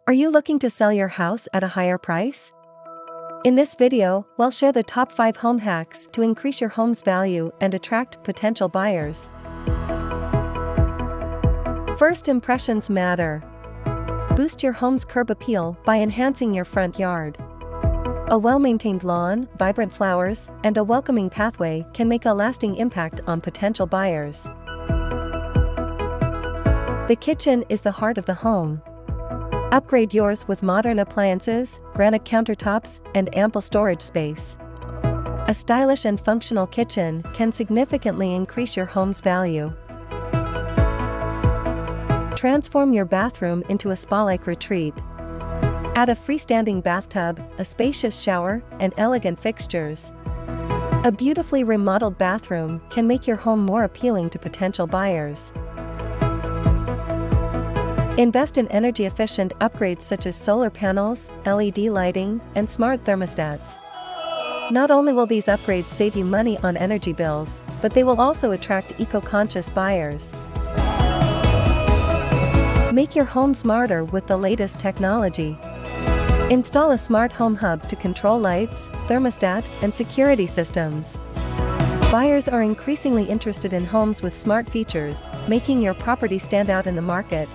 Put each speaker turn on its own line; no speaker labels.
Are you looking to sell your house at a higher price? In this video, we'll share the top 5 home hacks to increase your home's value and attract potential buyers. First impressions matter. Boost your home's curb appeal by enhancing your front yard. A well-maintained lawn, vibrant flowers, and a welcoming pathway can make a lasting impact on potential buyers. The kitchen is the heart of the home. Upgrade yours with modern appliances, granite countertops, and ample storage space. A stylish and functional kitchen can significantly increase your home's value. Transform your bathroom into a spa-like retreat. Add a freestanding bathtub, a spacious shower, and elegant fixtures. A beautifully remodeled bathroom can make your home more appealing to potential buyers. Invest in energy-efficient upgrades such as solar panels, LED lighting, and smart thermostats. Not only will these upgrades save you money on energy bills, but they will also attract eco-conscious buyers. Make your home smarter with the latest technology. Install a smart home hub to control lights, thermostat, and security systems. Buyers are increasingly interested in homes with smart features, making your property stand out in the market,